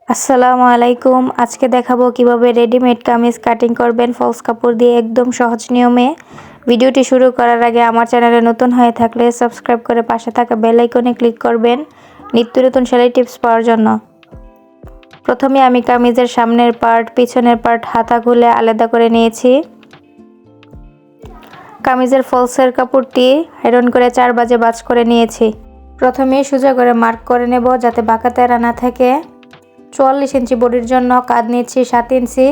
আসসালামু আলাইকুম। আজকে দেখাবো কিভাবে রেডিমেড কামিজ কাটিং করবেন ফলস কাপড় দিয়ে একদম সহজ নিয়মে। ভিডিওটি শুরু করার আগে আমার চ্যানেলে নতুন হয়ে থাকলে সাবস্ক্রাইব করে পাশে থাকা বেল আইকনে ক্লিক করবেন নিত্য নতুন সেলাই টিপস পাওয়ার জন্য। প্রথমে আমি কামিজের সামনের পার্ট, পিছনের পার্ট হাতা খুলে আলাদা করে নিয়েছি। কামিজের ফলসের কাপড়টি আয়রন করে 4 বাজে ভাঁজ করে নিয়েছি। প্রথমে সোজা করে মার্ক করে নেব যাতে বাঁকা তেড়া না থাকে। 44 ইঞ্চি বডির জন্য কাঁধ নিচ্ছি 7 ইঞ্চি,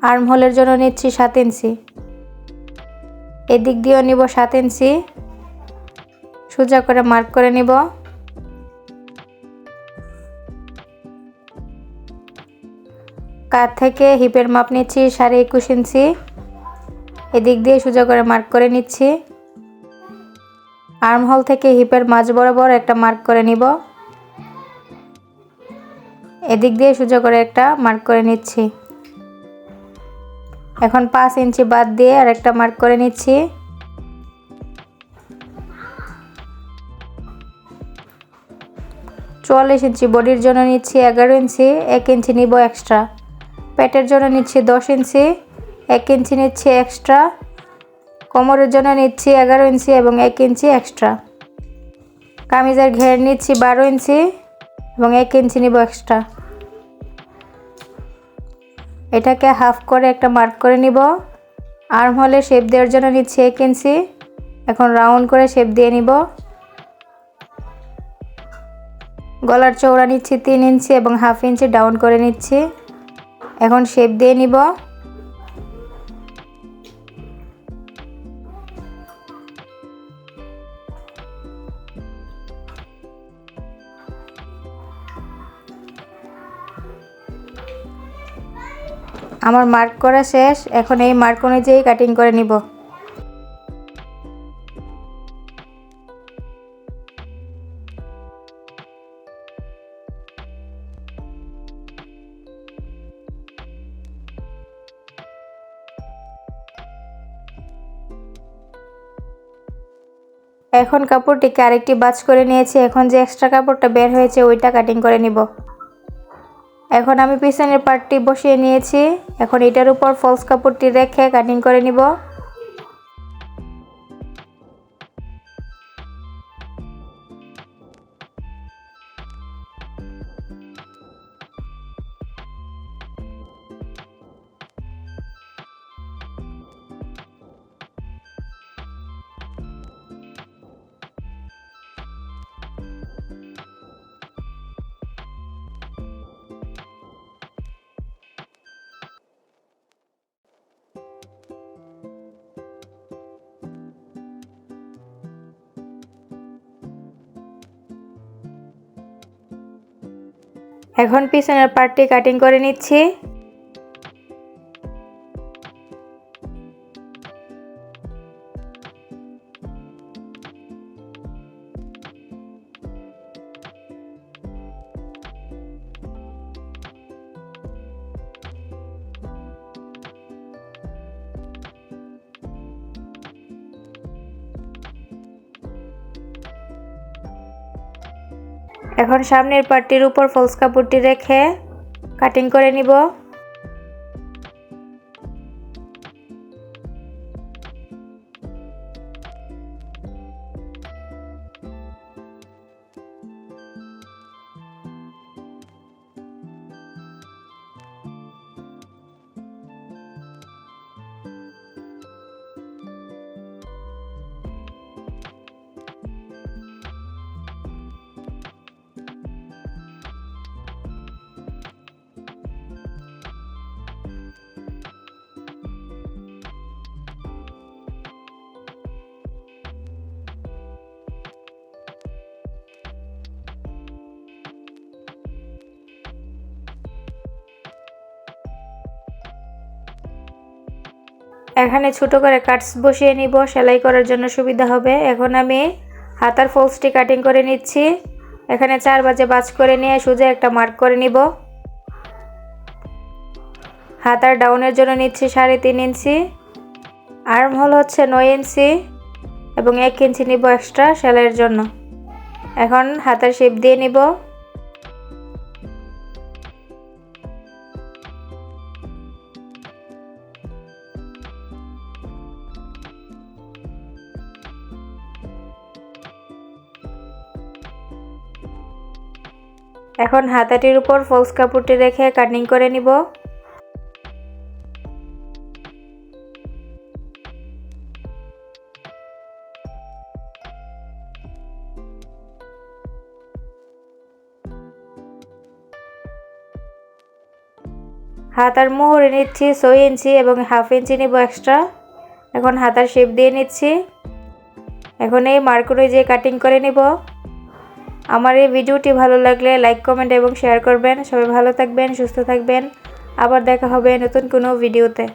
আর্ম হোলের জন্য নিচ্ছি 7 ইঞ্চি, এদিক দিয়েও নিব 7 ইঞ্চি। সোজা করে মার্ক করে নিব। কাঁধ থেকে হিপের মাপ নিচ্ছি 21.5 ইঞ্চি, এদিক দিয়ে সোজা করে মার্ক করে নিচ্ছি। আর্ম হোল থেকে হিপের মাঝ বরাবর একটা মার্ক করে নিব, এদিক দিয়ে সোজা করে একটা মার্ক করে নিচ্ছি। এখন 5 ইঞ্চি বাদ দিয়ে আরেকটা মার্ক করে নিচ্ছি। চুয়াল্লিশ ইঞ্চি বডির জন্য নিচ্ছি 11 ইঞ্চি, 1 ইঞ্চি নিব এক্সট্রা। পেটের জন্য নিচ্ছি 10 ইঞ্চি, 1 ইঞ্চি নিচ্ছি এক্সট্রা। কোমরের জন্য নিচ্ছি 11 ইঞ্চি এবং 1 ইঞ্চি এক্সট্রা। কামিজের ঘের নিচ্ছি 12 ইঞ্চি এবং 1 ইঞ্চি নিব এক্সট্রা। এটাকে হাফ করে একটা মার্ক করে নিব। আর্ম হোলে শেপ দেওয়ার জন্য নিচ্ছি 1 ইঞ্চি। এখন রাউন্ড করে শেপ দিয়ে নিব। গলার চওড়া নিচ্ছি 3 ইঞ্চি এবং হাফ ইঞ্চি ডাউন করে নিচ্ছি। এখন শেপ দিয়ে নিব। আমার মার্ক করা শেষ। এখন এই মার্ক অনুযায়ী কাটিং করে নিব। এখন কাপড়টিকে আরেকটি ভাঁজ করে নিয়েছি। এখন যে এক্সট্রা কাপড়টা বের হয়েছে ওইটা কাটিং করে নিব। এখন আমি পিছনের পার্টটি বসিয়ে নিয়েছি। এখন এটার উপর ফলস কাপড়টি রেখে কাটিং করে নিব। এখন পিছনের পার্টটি কাটিং করে নিচ্ছি। এখন সামনের পার্টির উপর ফলস কাপড়টি রেখে কাটিং করে নিব। এখানে ছোট করে কাটস বসিয়ে নিব, সেলাই করার জন্য সুবিধা হবে। এখন আমি হাতার ফলসটি কাটিং করে নিচ্ছি। এখানে 4 বাজে ভাঁজ করে নিয়ে সোজা একটা মার্ক করে নিব। হাতার ডাউনের জন্য নিচ্ছি 3.5 ইঞ্চি, আর্ম হোল হচ্ছে 9 ইঞ্চি এবং 1 ইঞ্চি নিব এক্সট্রা সেলাইয়ের জন্য। এখন হাতার শেপ দিয়ে নিব। এখন হাতাটির উপর ফলস কাপড়টি রেখে কাটিং করে নিব। হাতার মোহরে নিচ্ছি 6 ইঞ্চি এবং হাফ ইঞ্চি নিব এক্সট্রা। এখন হাতার শেপ দিয়ে নিচ্ছি। এখন এই মার্ক অনুযায়ী কাটিং করে নিব। আমার এই ভিডিওটি ভালো লাগলে লাইক, কমেন্ট এবং শেয়ার করবেন। সবাই ভালো থাকবেন, সুস্থ থাকবেন। আবার দেখা হবে নতুন কোনো ভিডিওতে।